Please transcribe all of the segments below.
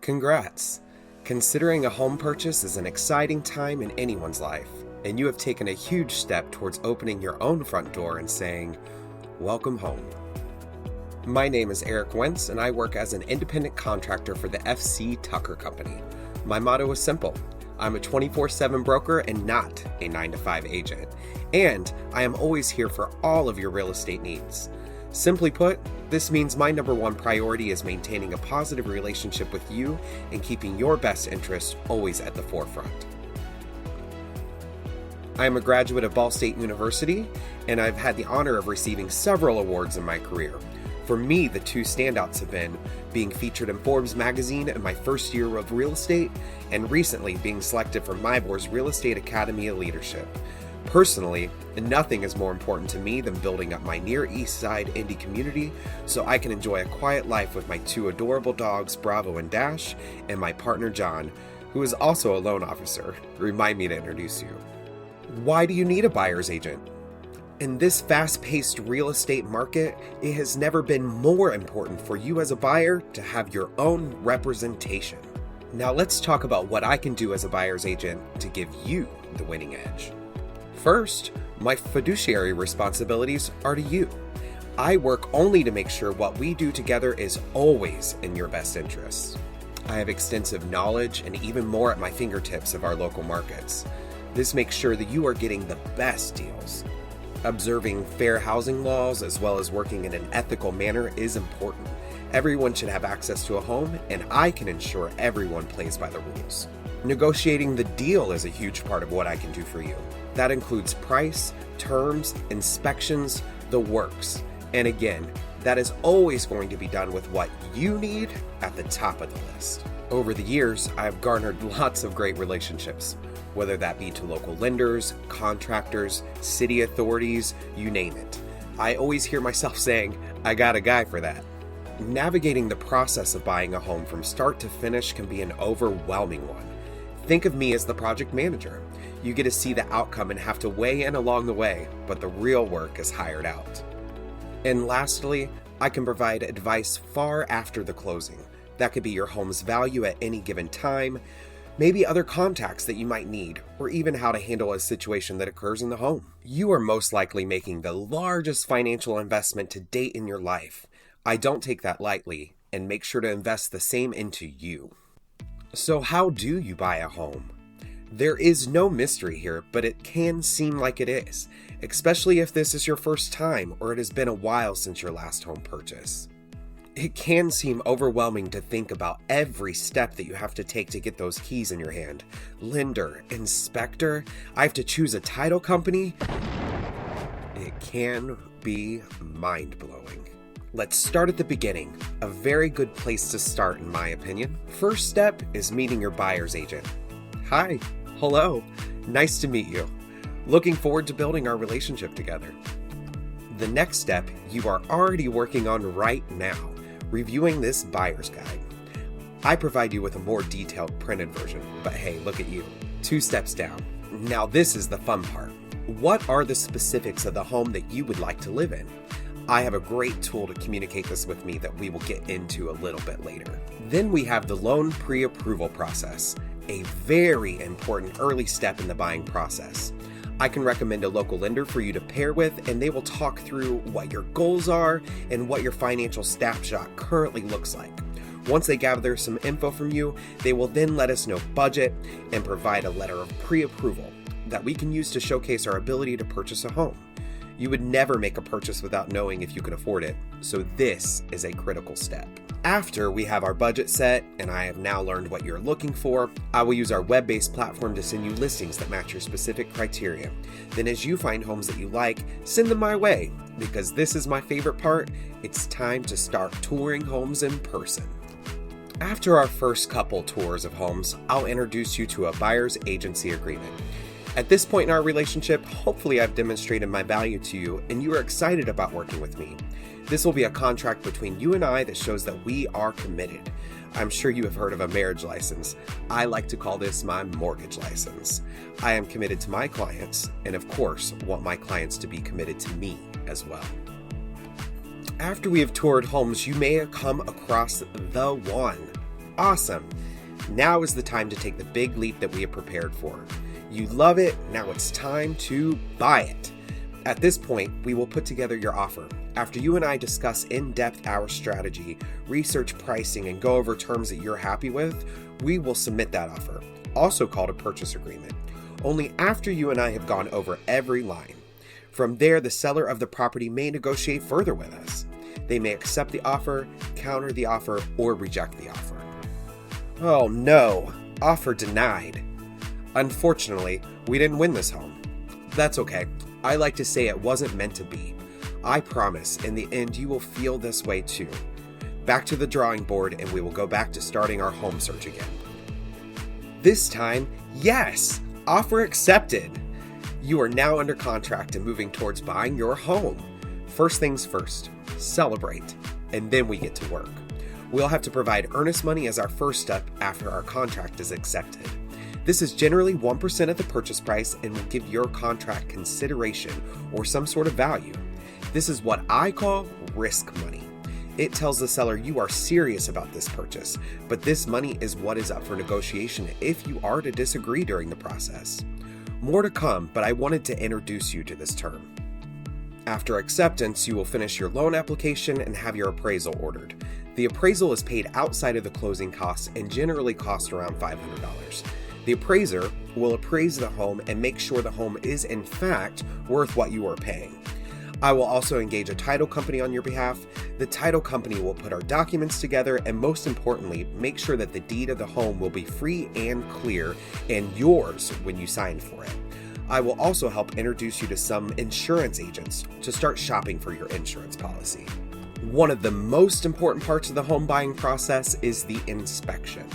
Congrats! Considering a home purchase is an exciting time in anyone's life, and you have taken a huge step towards opening your own front door and saying, "Welcome home." My name is Erik Wentz, and I work as an independent contractor for the FC Tucker Company. My motto is simple. I'm a 24/7 broker and not a 9-to-5 agent, and I am always here for all of your real estate needs. Simply put, this means my number one priority is maintaining a positive relationship with you and keeping your best interests always at the forefront. I am a graduate of Ball State University, and I've had the honor of receiving several awards in my career. For me, the two standouts have been being featured in Forbes magazine in my first year of real estate, and recently being selected for MIBOR's Real Estate Academy of Leadership. Personally, nothing is more important to me than building up my Near East Side indie community so I can enjoy a quiet life with my two adorable dogs, Bravo and Dash, and my partner John, who is also a loan officer. Remind me to introduce you. Why do you need a buyer's agent? In this fast-paced real estate market, it has never been more important for you as a buyer to have your own representation. Now let's talk about what I can do as a buyer's agent to give you the winning edge. First, my fiduciary responsibilities are to you. I work only to make sure what we do together is always in your best interests. I have extensive knowledge and even more at my fingertips of our local markets. This makes sure that you are getting the best deals. Observing fair housing laws as well as working in an ethical manner is important. Everyone should have access to a home, and I can ensure everyone plays by the rules. Negotiating the deal is a huge part of what I can do for you. That includes price, terms, inspections, the works. And again, that is always going to be done with what you need at the top of the list. Over the years, I've garnered lots of great relationships, whether that be to local lenders, contractors, city authorities, you name it. I always hear myself saying, I got a guy for that. Navigating the process of buying a home from start to finish can be an overwhelming one. Think of me as the project manager. You get to see the outcome and have to weigh in along the way, but the real work is hired out. And lastly, I can provide advice far after the closing. That could be your home's value at any given time, maybe other contacts that you might need, or even how to handle a situation that occurs in the home. You are most likely making the largest financial investment to date in your life. I don't take that lightly, and make sure to invest the same into you. So how do you buy a home? There is no mystery here, but it can seem like it is, especially if this is your first time or it has been a while since your last home purchase. It can seem overwhelming to think about every step that you have to take to get those keys in your hand. Lender, inspector, I have to choose a title company. It can be mind-blowing. Let's start at the beginning. A very good place to start, in my opinion. First step is meeting your buyer's agent. Hi, hello, nice to meet you. Looking forward to building our relationship together. The next step you are already working on right now, reviewing this buyer's guide. I provide you with a more detailed printed version, but hey, look at you. 2 steps down. Now this is the fun part. What are the specifics of the home that you would like to live in? I have a great tool to communicate this with me that we will get into a little bit later. Then we have the loan pre-approval process, a very important early step in the buying process. I can recommend a local lender for you to pair with, and they will talk through what your goals are and what your financial snapshot currently looks like. Once they gather some info from you, they will then let us know budget and provide a letter of pre-approval that we can use to showcase our ability to purchase a home. You would never make a purchase without knowing if you can afford it, so this is a critical step. After we have our budget set, and I have now learned what you're looking for, I will use our web-based platform to send you listings that match your specific criteria. Then as you find homes that you like, send them my way, because this is my favorite part. It's time to start touring homes in person. After our first couple tours of homes, I'll introduce you to a buyer's agency agreement. At this point in our relationship, hopefully I've demonstrated my value to you and you are excited about working with me. This will be a contract between you and I that shows that we are committed. I'm sure you have heard of a marriage license. I like to call this my mortgage license. I am committed to my clients and of course want my clients to be committed to me as well. After we have toured homes, you may have come across the one. Awesome! Now is the time to take the big leap that we have prepared for. You love it, now it's time to buy it. At this point, we will put together your offer. After you and I discuss in depth our strategy, research pricing, and go over terms that you're happy with, we will submit that offer, also called a purchase agreement, only after you and I have gone over every line. From there, the seller of the property may negotiate further with us. They may accept the offer, counter the offer, or reject the offer. Oh no, offer denied. Unfortunately, we didn't win this home. That's okay. I like to say it wasn't meant to be. I promise, in the end, you will feel this way too. Back to the drawing board, and we will go back to starting our home search again. This time, yes! Offer accepted! You are now under contract and moving towards buying your home. First things first, celebrate, and then we get to work. We'll have to provide earnest money as our first step after our contract is accepted. This is generally 1% of the purchase price and will give your contract consideration or some sort of value. This is what I call risk money. It tells the seller you are serious about this purchase, but this money is what is up for negotiation if you are to disagree during the process. More to come, but I wanted to introduce you to this term. After acceptance, you will finish your loan application and have your appraisal ordered. The appraisal is paid outside of the closing costs and generally costs around $500. The appraiser will appraise the home and make sure the home is in fact worth what you are paying. I will also engage a title company on your behalf. The title company will put our documents together and, most importantly, make sure that the deed of the home will be free and clear and yours when you sign for it. I will also help introduce you to some insurance agents to start shopping for your insurance policy. One of the most important parts of the home buying process is the inspection.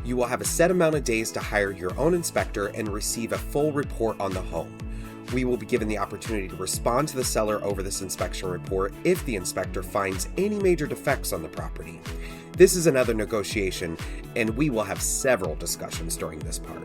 You will have a set amount of days to hire your own inspector and receive a full report on the home. We will be given the opportunity to respond to the seller over this inspection report if the inspector finds any major defects on the property. This is another negotiation, and we will have several discussions during this part.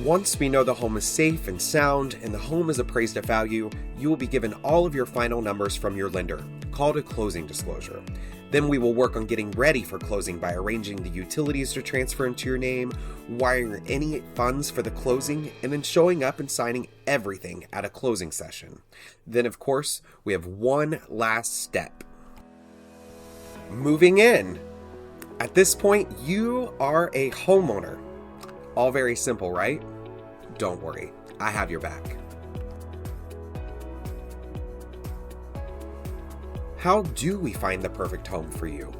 Once we know the home is safe and sound and the home is appraised at value, you will be given all of your final numbers from your lender, called a closing disclosure. Then we will work on getting ready for closing by arranging the utilities to transfer into your name, wiring any funds for the closing, and then showing up and signing everything at a closing session. Then, of course, we have one last step. Moving in. At this point, you are a homeowner. All very simple, right? Don't worry, I have your back. How do we find the perfect home for you?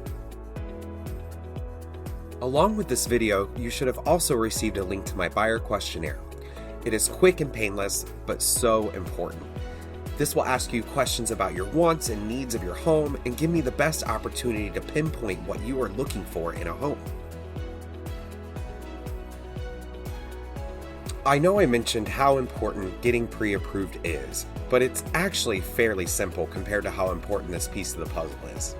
Along with this video, you should have also received a link to my buyer questionnaire. It is quick and painless, but so important. This will ask you questions about your wants and needs of your home and give me the best opportunity to pinpoint what you are looking for in a home. I know I mentioned how important getting pre-approved is, but it's actually fairly simple compared to how important this piece of the puzzle is.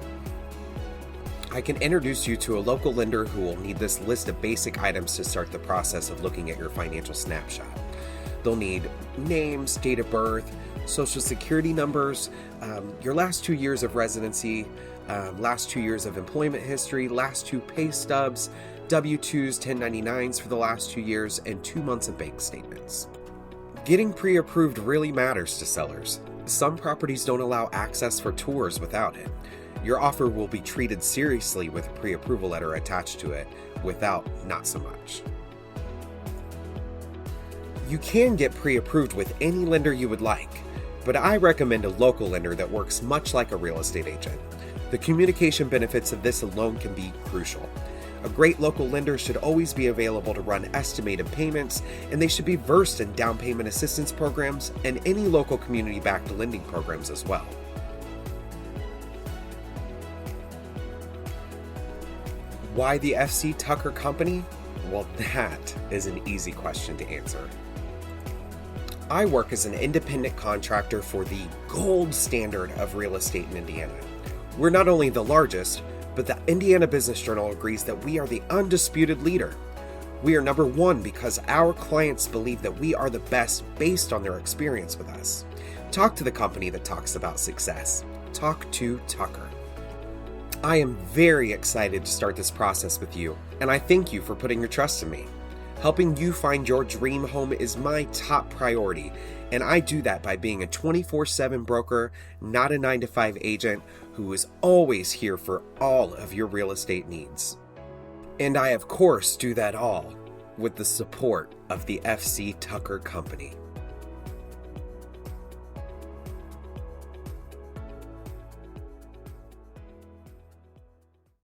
I can introduce you to a local lender who will need this list of basic items to start the process of looking at your financial snapshot. They'll need names, date of birth, social security numbers, your last 2 years of residency, last 2 years of employment history, last 2 pay stubs, W-2s, 1099s for the last 2 years, and 2 months of bank statements. Getting pre-approved really matters to sellers. Some properties don't allow access for tours without it. Your offer will be treated seriously with a pre-approval letter attached to it. Without, not so much. You can get pre-approved with any lender you would like, but I recommend a local lender that works much like a real estate agent. The communication benefits of this alone can be crucial. A great local lender should always be available to run estimated payments, and they should be versed in down payment assistance programs and any local community-backed lending programs as well. Why the FC Tucker Company? Well, that is an easy question to answer. I work as an independent contractor for the gold standard of real estate in Indiana. We're not only the largest, but the Indiana Business Journal agrees that we are the undisputed leader. We are number one because our clients believe that we are the best based on their experience with us. Talk to the company that talks about success. Talk to Tucker. I am very excited to start this process with you, and I thank you for putting your trust in me. Helping you find your dream home is my top priority, and I do that by being a 24/7 broker, not a 9-to-5 agent who is always here for all of your real estate needs. And I, of course, do that all with the support of the FC Tucker Company.